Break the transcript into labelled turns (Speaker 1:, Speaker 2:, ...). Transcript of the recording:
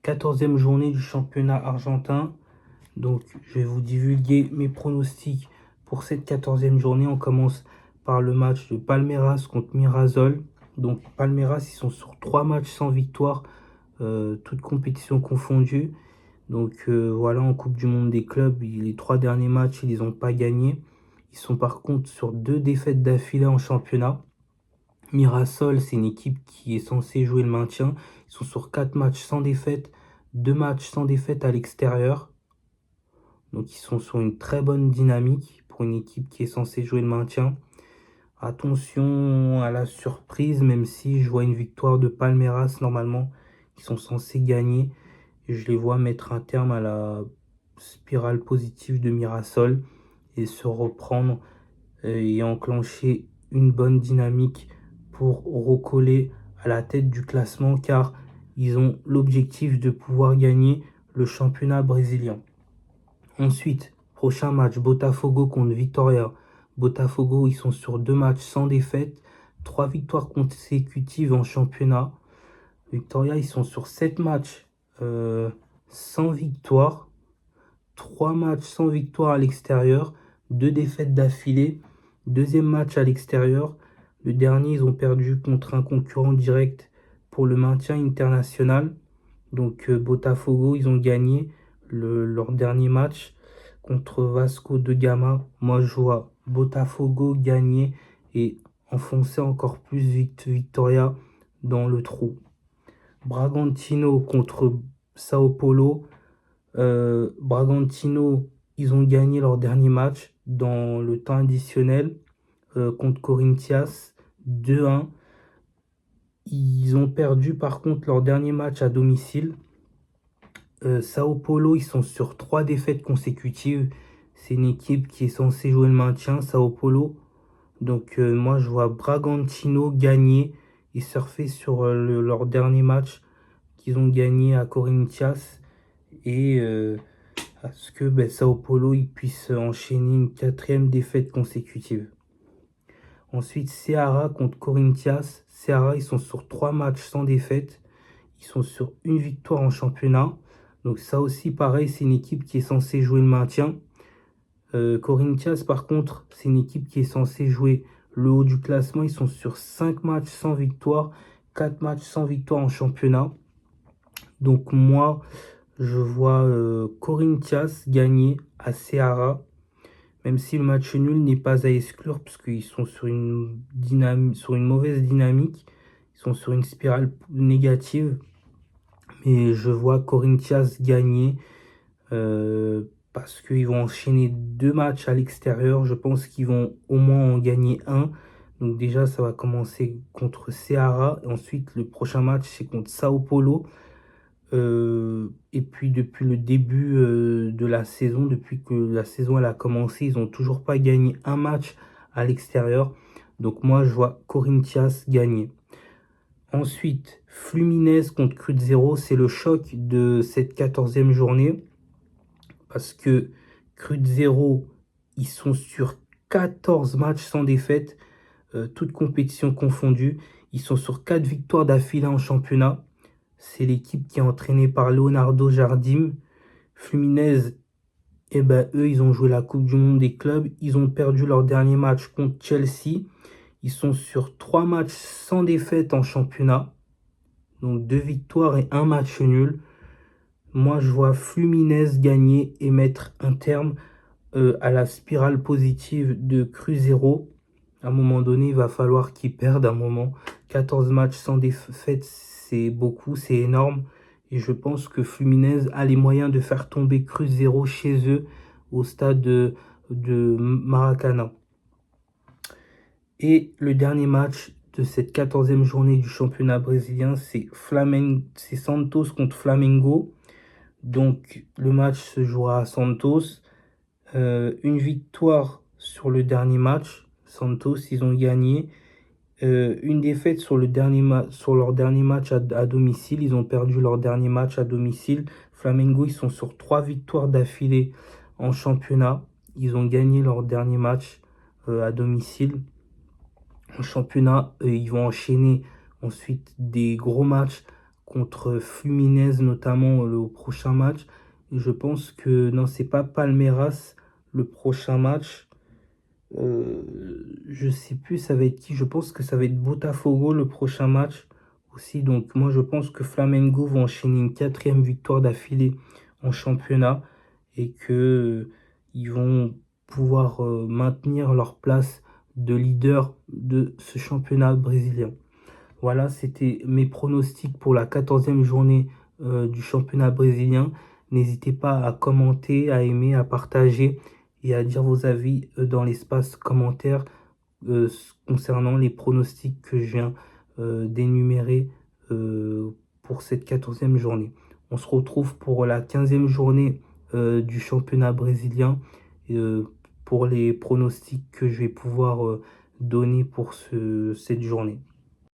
Speaker 1: 14e journée du championnat argentin. Donc, je vais vous divulguer mes pronostics pour cette 14e journée. On commence par le match de Palmeiras contre Mirassol. Donc, Palmeiras, ils sont sur 3 matchs sans victoire, toutes compétitions confondues. Donc, voilà, en Coupe du Monde des clubs, les 3 derniers matchs, ils les ont pas gagnés. Ils sont par contre sur 2 défaites d'affilée en championnat. Mirassol, c'est une équipe qui est censée jouer le maintien. Ils sont sur 4 matchs sans défaite, 2 matchs sans défaite à l'extérieur. Donc ils sont sur une très bonne dynamique pour une équipe qui est censée jouer le maintien. Attention à la surprise, même si je vois une victoire de Palmeiras normalement, qui sont censés gagner. Et je les vois mettre un terme à la spirale positive de Mirassol et se reprendre et enclencher une bonne dynamique pour recoller à la tête du classement, car ils ont l'objectif de pouvoir gagner le championnat brésilien. Ensuite, prochain match, Botafogo contre Vitória. Botafogo, ils sont sur 2 matchs sans défaite, 3 victoires consécutives en championnat. Vitória, ils sont sur 7 matchs sans victoire, 3 matchs sans victoire à l'extérieur, 2 défaites d'affilée. Deuxième match à l'extérieur. Le dernier, ils ont perdu contre un concurrent direct pour le maintien international. Donc Botafogo, ils ont gagné leur dernier match contre Vasco de Gama. Moi, je vois Botafogo gagner et enfoncer encore plus Vitória dans le trou. Bragantino contre Sao Paulo. Bragantino, ils ont gagné leur dernier match dans le temps additionnel contre Corinthians 2-1. Ils ont perdu par contre leur dernier match à domicile. Sao Paulo, ils sont sur 3 défaites consécutives. C'est une équipe qui est censée jouer le maintien, Sao Paulo. Donc moi, je vois Bragantino gagner et surfer sur leur dernier match qu'ils ont gagné à Corinthians. Et à ce que Sao Paulo ils puissent enchaîner une 4e défaite consécutive. Ensuite, Ceará contre Corinthians. Ceará, ils sont sur 3 matchs sans défaite. Ils sont sur une victoire en championnat. Donc ça aussi, pareil, c'est une équipe qui est censée jouer le maintien. Corinthians, par contre, c'est une équipe qui est censée jouer le haut du classement. Ils sont sur 5 matchs sans victoire, 4 matchs sans victoire en championnat. Donc moi, je vois Corinthians gagner à Ceará, même si le match nul n'est pas à exclure, parce qu'ils sont sur une mauvaise dynamique. Ils sont sur une spirale négative. Mais je vois Corinthians gagner parce qu'ils vont enchaîner 2 matchs à l'extérieur. Je pense qu'ils vont au moins en gagner un. Donc déjà, ça va commencer contre Ceará. Et ensuite, le prochain match, c'est contre Sao Paulo. Et puis depuis le début de la saison, depuis que la saison elle a commencé, ils n'ont toujours pas gagné un match à l'extérieur. Donc moi, je vois Corinthians gagner. Ensuite, Fluminense contre Cruzeiro, c'est le choc de cette 14e journée. Parce que Cruzeiro, ils sont sur 14 matchs sans défaite, toutes compétitions confondues. Ils sont sur 4 victoires d'affilée en championnat. C'est l'équipe qui est entraînée par Leonardo Jardim. Fluminense, eux, ils ont joué la Coupe du Monde des clubs. Ils ont perdu leur dernier match contre Chelsea. Ils sont sur 3 matchs sans défaite en championnat. Donc 2 victoires et 1 match nul. Moi, je vois Fluminense gagner et mettre un terme à la spirale positive de Cruzeiro. À un moment donné, il va falloir qu'ils perdent un moment. 14 matchs sans défaite, c'est beaucoup, c'est énorme. Et je pense que Fluminense a les moyens de faire tomber Cruzeiro chez eux au stade de Maracanã. Et le dernier match de cette 14e journée du championnat brésilien, c'est Santos contre Flamengo. Donc le match se jouera à Santos. Une victoire sur le dernier match. Santos, ils ont gagné. Une défaite sur leur dernier match à domicile. Ils ont perdu leur dernier match à domicile. Flamengo, ils sont sur 3 victoires d'affilée en championnat. Ils ont gagné leur dernier match à domicile. En championnat, ils vont enchaîner ensuite des gros matchs contre Fluminense, notamment le prochain match. Et je pense que non, c'est pas Palmeiras le prochain match. Je sais plus ça va être qui. Je pense que ça va être Botafogo le prochain match aussi. Donc moi je pense que Flamengo va enchaîner une 4e victoire d'affilée en championnat et que ils vont pouvoir maintenir leur place de leader de ce championnat brésilien. Voilà, c'était mes pronostics pour la 14e journée du championnat brésilien. N'hésitez pas à commenter, à aimer, à partager et à dire vos avis dans l'espace commentaire concernant les pronostics que je viens d'énumérer pour cette 14e journée. On se retrouve pour la 15e journée du championnat brésilien euh, pour les pronostics que je vais pouvoir donner pour cette journée.